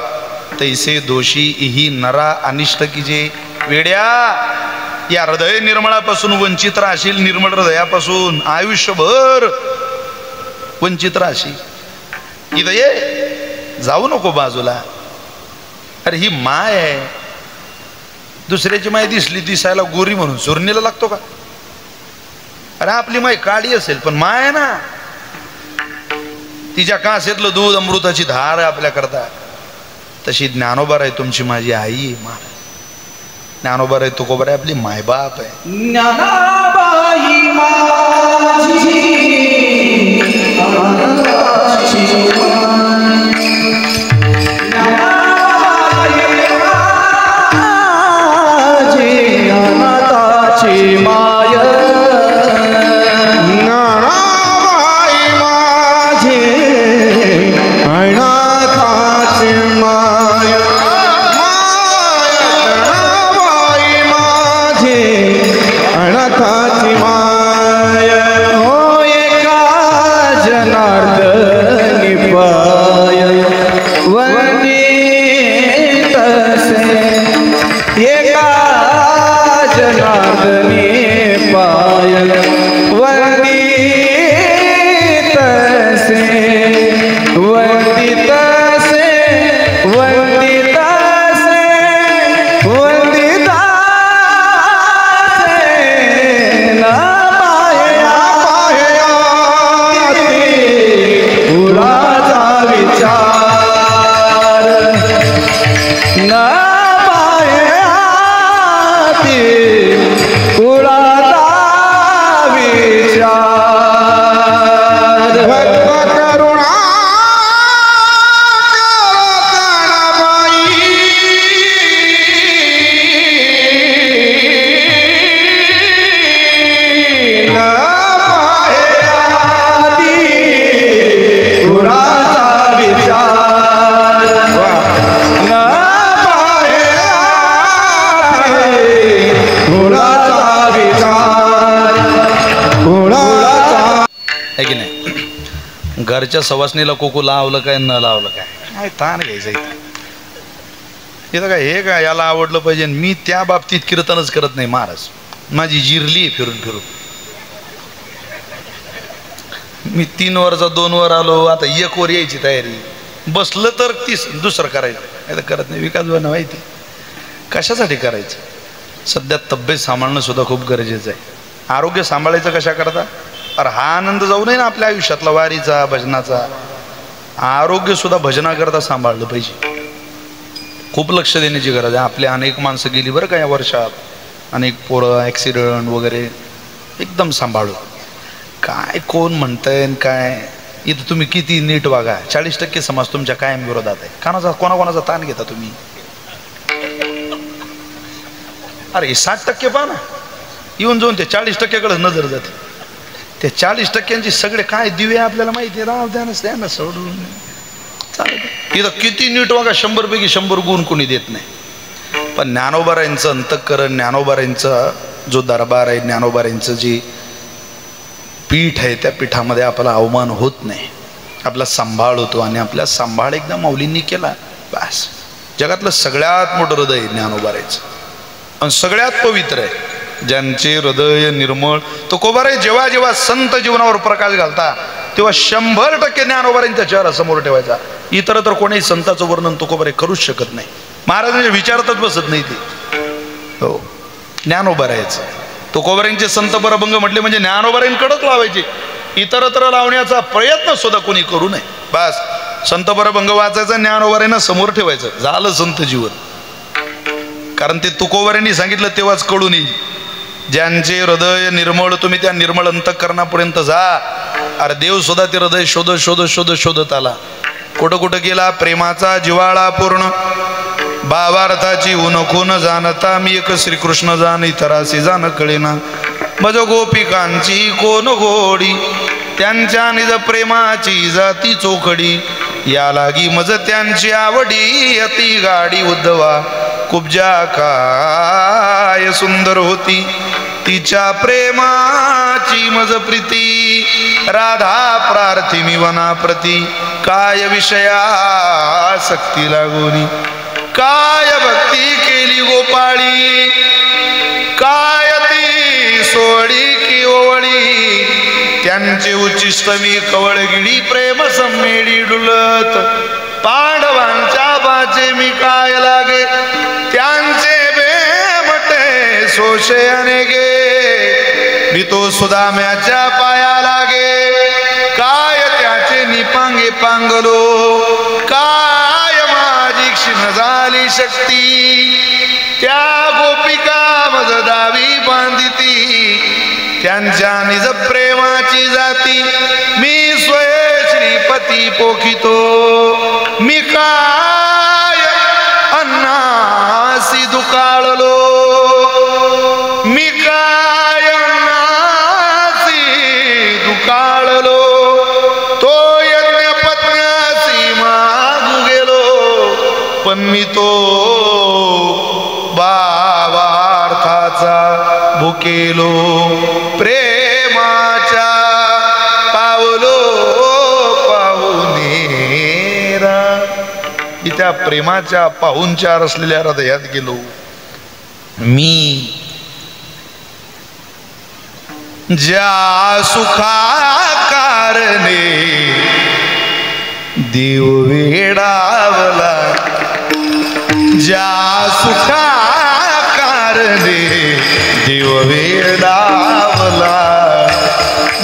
तैसे दोषी इही नरा अनिष्ट की जे. वेड्या, या हृदय निर्मळापासून वंचित राहशील. निर्मळ हृदयापासून आयुष्यभर वंचित राहशील. इथं ये, जाऊ नको बाजूला. अरे ही माय आहे. दुसऱ्याची माय दिसायला गोरी म्हणून चोरणीला लागतो का? अरे आपली माय काळी असेल पण माय आहे ना. तिच्या कासेतलं दूध अमृताची धार आहे आपल्याकरता. तशी ज्ञानोबार आहे तुमची माझी आई आहे. मा ज्ञानोबार आहे तुकोबार आहे आपली मायबाप आहे. ज्ञानाबाई माझी माय. ज्ञानाबाई जनार्दनी पाय वंदित से एका जनार्दनी पाय वंदित से वंदित से वंदित से वंदित से न पाया कुळाचा विचार न पाया कुळाचा विचार भक्त करुणा आहे की नाही. घरच्या सवासणीला कोको लावलं काय न लावलं काय काय ताण घ्यायचं इथं काय हे काय याला आवडलं पाहिजे. मी त्या बाबतीत कीर्तनच करत नाही महाराज. माझी जिरली फिरून फिरून. मी 3 वरचा 2 वर आलो, आता 1 वर यायची तयारी. बसलं तर दुसरं करायचं नाही तर करत नाही. विकास बनवा माहिती कशासाठी करायचं. सध्या तब्येत सांभाळणं सुद्धा खूप गरजेचं आहे. आरोग्य सांभाळायचं कशा करता. अरे हा आनंद जाऊ नये ना आपल्या आयुष्यातला वारीचा भजनाचा. आरोग्य सुद्धा भजनाकरता सांभाळलं पाहिजे. खूप लक्ष देण्याची गरज आहे. आपले अनेक माणसं गेली बरं का या वर्षात. अनेक पोरं ॲक्सिडेंट वगैरे. एकदम सांभाळू. काय कोण म्हणतंय काय. इथं तुम्ही किती नीट वागा. 40% समाज तुमच्या कायम विरोधात आहे. कोणाकोणाचा ताण घेता तुम्ही. अरे 60% पहा ना. येऊन जाऊन ते 40%कडे नजर जाते. ते 40%ची सगळे काय दिवे आपल्याला माहिती आहे. राव द्या ना सोडून चालेल. इथं किती नीट वागा 100 पैकी 100 गुण कोणी देत नाही. पण ज्ञानोबारायांचं अंतःकरण, ज्ञानोबारायांचा जो दरबार आहे, ज्ञानोबारायांचं जी पीठ आहे, त्या पीठामध्ये आपला अवमान होत नाही. आपला सांभाळ होतो. आणि आपला सांभाळ एकदा माऊलींनी केला बस. जगातलं सगळ्यात मोठं हृदय ज्ञानोबारायचं. आणि सगळ्यात पवित्र आहे. ज्यांचे हृदय निर्मळ. तो कोबाराय जेव्हा जेव्हा संत जीवनावर प्रकाश घालता तेव्हा 100% ज्ञानोबारायांचा चेहरा समोर ठेवायचा. इतर तर कोणी संताचं वर्णन तो कोबाराय करूच शकत नाही. महाराजांच्या विचारातच बसत नाही ते. हो ज्ञानोबारायचं. तो कोबारायांचे संत परभंग म्हटले म्हणजे ज्ञानोबारायांकडेच लावायचे. इतरत्र लावण्याचा प्रयत्न सुद्धा कोणी करू नये. बस संत परभंग वाचायचा, ज्ञानोबारायांना समोर ठेवायचं. झालं संत जीवन. कारण ते तुकोबारायांनी सांगितलं तेव्हाच कळून येईल. ज्यांचे हृदय निर्मळ. तुम्ही त्या निर्मळ अंतःकरणापर्यंत जा. अरे देव सुद्धा ते हृदय शोधत शोधत शोधत शोधत आला. कुठं कुठं गेला. प्रेमाचा जिव्हाळा पूर्ण. भावार्थाची उनखून जाणता मी एक श्रीकृष्ण जाण इतरासी जाण कळेना. मज गोपिकांची कोण गोडी त्यांच्या निज प्रेमाची जाती चोखडी. या लागी मज त्यांची आवडी अति गाडी उद्धवा कुब्जा काय सुंदर होती. तिच्या प्रेमाची मज प्रीती राधा प्रार्थी मी वनाप्रती. काय विषयासक्ती लागोनी काय भक्ती केली गोपाळी. काय ती सोडी की ओवळी त्यांचे उच्चिष्ट मी कवळगिडी प्रेम सम्मेडी डुलत. पांडवांच्या बाचे मी काय लागे त्यांचे बेमटे सोशे अनेगे. मी तो सुदाम्याच्या पाया लागे काय त्याचे निपांगे पांगलो. काय माझी क्षीण झाली शक्ती त्या गोपिका मज दावी बांधिती. त्यांच्या निज प्रेमाची जाती मी स्वय श्रीपती पोखितो. मी काय अन्नासी दुकाळलो. मी काय अन्नासी दुकाळलो. तो यज्ञ पत्न्यासी मागू गेलो. पण मी तो भावार्थाचा भुकेलो. प्रेमाच्या पावलो देवाच्या प्रेमाच्या पाहुणचार असलेल्या हृदयात गेलो. मी ज्या सुखा कारणे देव वेडावला, ज्या सुखा कारणे देव वेडावला,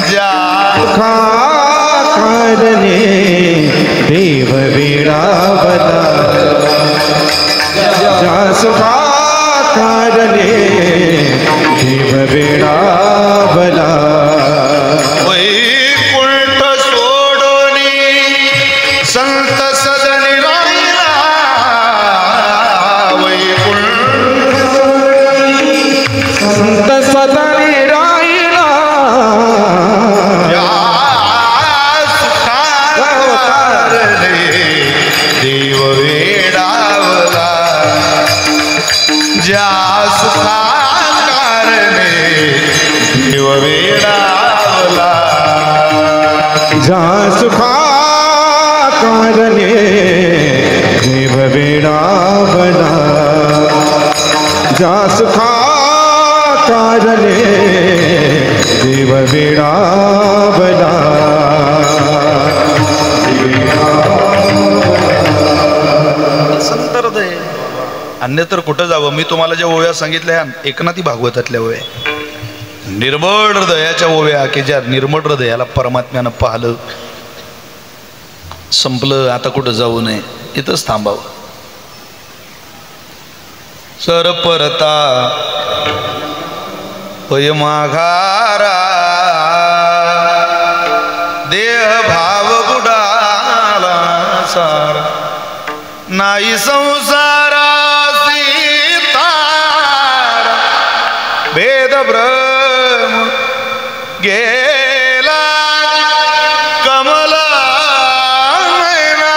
ज्या सुखा कारणे देव वेडावला, ज्या सुखा कारणे देव वेडावला. वैकुंठ सोडोनी संत सजनी राहिला, वैकुंठ संत सदनी राहिला, या सुखा कारणे देव वेडावला, ज्या सुखा कारणे देव वेडावला, ज्या सुखा कारणे देव वेडावला, ज्या सुखा कारणे देव वेडावला. संत हृदय. अन्यत्र कुठं जावं? मी तुम्हाला ज्या ओव्या सांगितल्या एकनाथी भागवतातल्या ओव्या, निर्मळ हृदयाच्या ओव्या की ज्या निर्मळ हृदयाला परमात्म्यानं पाहिलं, संपलं, आता कुठं जाऊ नये, इथंच थांबावं. सर परता पय माघारा, देह भाव बुडाला सारा, नाही संसारा सीतारा, भेद भ्रम गेला कमला नयना,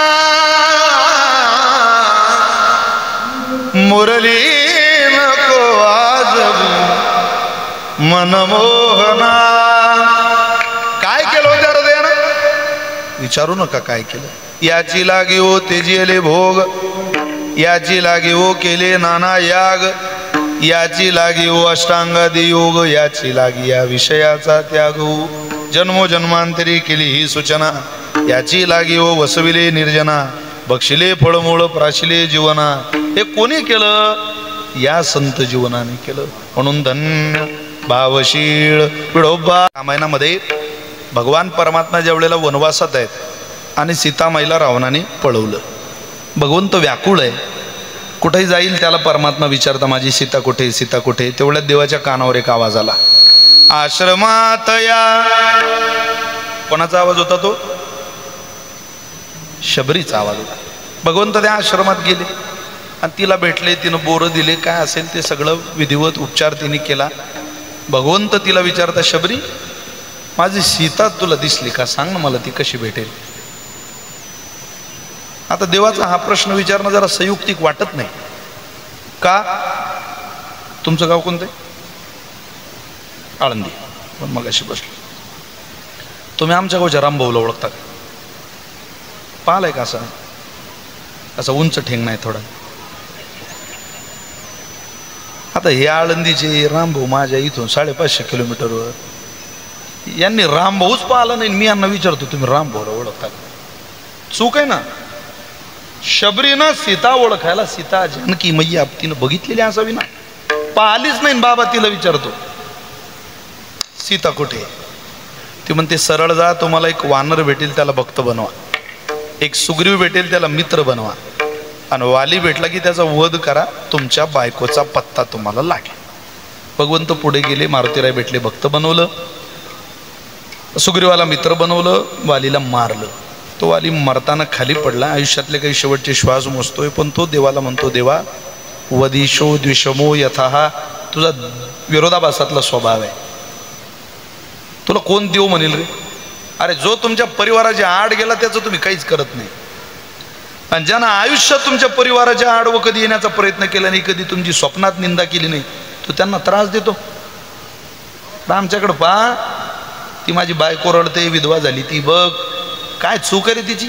मुरली नको वाजवी मनमोहना. काय केलं होत्या हृदयानं? विचारू नका काय केलं. याची लागी हो तेजिले भोग, याची लागी हो केले नाना याग, याची लागी हो अष्टांगादी योग, याची लागी या विषयाचा त्याग हो, जन्मोजन्मांतरी केली ही सूचना, याची लागी हो वसविले निर्जना, बक्षिले फळमूळ प्राशिले जीवना. हे कोणी केलं? या संत जीवनाने केलं. म्हणून धन्य भावशीळ विडोबा. रामायणामध्ये भगवान परमात्मा ज्या वेळेला वनवासात आहेत आणि सीतामाईला रावणाने पळवलं, भगवंत व्याकुळ आहे, कुठेही जाईल त्याला परमात्मा विचारता माझी सीता कुठे, सीता कुठे. तेवढ्यात देवाच्या कानावर एक आवाज आला, आश्रमात या. कोणाचा आवाज होता तो? शबरीचा आवाज होता. भगवंत त्या आश्रमात गेले आणि तिला भेटले, तिनं बोरं दिले, काय असेल ते सगळं विधिवत उपचार तिने केला. भगवंत तिला विचारता, शबरी माझी सीता तुला दिसली का? सांग ना मला, ती कशी भेटेल? आता देवाचा हा प्रश्न विचारणं जरा संयुक्तिक वाटत नाही का? तुमचं गाव कोणतं? आळंदी. पण मग अशी बसलो. तुम्ही आमच्या गावच्या रामभाऊला ओळखता का? पाहिलंय का? असा उंच ठेंग नाही थोडा. आता हे आळंदीचे रामभाऊ माझ्या इथून 550 किलोमीटरवर. यांनी रामभाऊच पाहिला नाही. मी यांना विचारतो तुम्ही रामभाऊला ओळखता का? चूक आहे ना. शबरीनं सीता ओळखायला, सीता जानकी मैया तिनं बघितलेली असावी ना, पाहिलीच नाही. बाबा तिला विचारतो सीता कुठे? ती म्हणते सरळ जा, तुम्हाला एक वानर भेटेल त्याला भक्त बनवा, एक सुग्रीव भेटेल त्याला मित्र बनवा, आणि वाली भेटला की त्याचा वध करा, तुमच्या बायकोचा पत्ता तुम्हाला लागेल. भगवंत पुढे गेले, मारुतीराय भेटले, भक्त बनवलं, सुग्रीवाला मित्र बनवलं, वालीला मारलं. तो वाली मरताना खाली पडला, आयुष्यातले काही शेवटचे श्वास मोजतोय, पण तो देवाला म्हणतो, देवा वदिशो द्विषमो यथा, तुझा विरोधाभासातला स्वभाव आहे, तुला कोण देव म्हणेल रे? अरे जो तुमच्या परिवाराच्या आड गेला त्याचं तुम्ही काहीच करत नाही, आणि ज्यानं आयुष्यात तुमच्या परिवाराच्या आडवं कधी येण्याचा प्रयत्न केला नाही, कधी तुमची स्वप्नात निंदा केली नाही, तो त्यांना त्रास देतो. आमच्याकडं पहा, ती माझी बायको रडते, विधवा झाली, ती बघ काय चूक आहे रे तिची.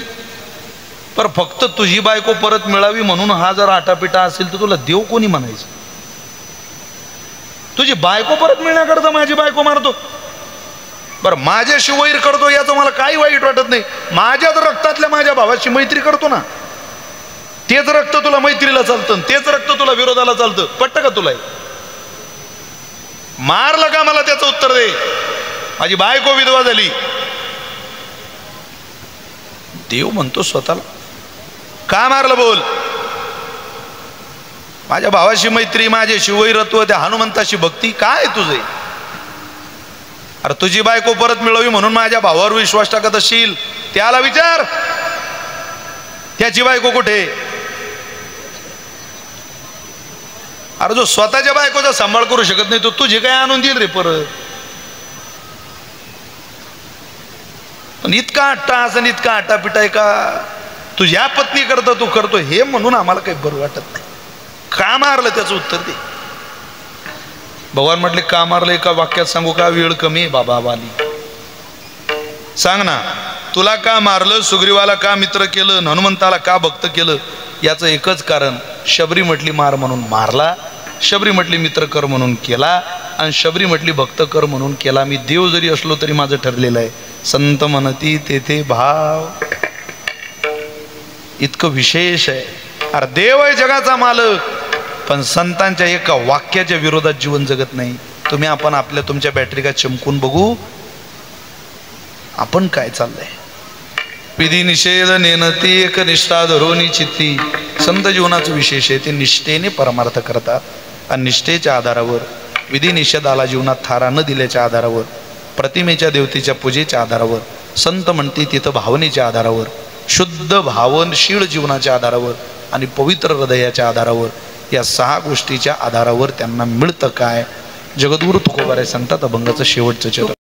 पर फक्त तुझी बायको परत मिळावी म्हणून हा जर आटापिटा असेल तर तुला देव कोणी म्हणायचं? तुझी बायको परत मिळण्याकरता माझी बायको मारतो, बरं माझ्याशी वैर करतो याचं मला काही वाईट वाटत नाही. माझ्याच रक्तातल्या माझ्या भावाशी मैत्री करतो ना, तेच रक्त तुला मैत्रीला चालतं, तेच रक्त तुला विरोधाला चालतं. पटतं का तुला? मारलं का मला त्याचं उत्तर दे. माझी बायको विधवा झाली, देव म्हणतो स्वतःला का मारलं बोल. माझ्या भावाशी मैत्री, माझ्याशी वैरत्व, त्या हनुमंताशी भक्ती, काय तुझे? अरे तुझी बायको परत मिळवी म्हणून माझ्या भावावर विश्वास टाकत असशील, त्याला विचार त्याची बायको कुठे? अरे जो स्वतःच्या बायकोचा सांभाळ करू शकत नाही तो तुझे काय आणून देईल रे परत? पण इतका अट्टाहास आणि इतका आटापिटा आहे का तुझ्या पत्नी करता तू करतो हे म्हणून आम्हाला काही बरं वाटत नाही. का मारलं त्याचं उत्तर दे. भगवान म्हटले का मारलं एका वाक्यात सांगू का? वेळ कमी आहे बाबा वाली. सांग ना, तुला का मारलं, सुग्रीवाला का मित्र केलं, हनुमंताला का भक्त केलं? याचं एकच कारण, शबरी म्हटली मार म्हणून मारला, शबरी म्हटली मित्र कर म्हणून केला, आणि शबरी म्हटली भक्त कर म्हणून केला. मी देव जरी असलो तरी माझं ठरलेलं आहे, संत म्हणती तेथे भाव. इतकं विशेष आहे. अरे देव आहे जगाचा मालक, पण संतांच्या एका वाक्याच्या विरोधात जीवन जगत नाही. तुम्ही आपण आपल्या तुमच्या बॅटरी का चमकून बघू आपण काय चाललंय. विधी निषेध नेनती एक निष्ठा धरोनी चित्ती. संत जीवनाचं विशेष आहे, ते निष्ठेने परमार्थ करतात, आणि निष्ठेच्या आधारावर, विधी निषेधाला जीवनात थारा न दिल्याच्या आधारावर, प्रतिमेच्या देवतेच्या पूजेच्या आधारावर, संत म्हणते तिथं भावनेच्या आधारावर, शुद्ध भावनशील जीवनाच्या आधारावर आणि पवित्र हृदयाच्या आधारावर, या 6 गोष्टीच्या आधारावर त्यांना मिळतं काय? जगद्गुरु तुकोबाराय सांगतात अभंगाचं शेवटचं चरण.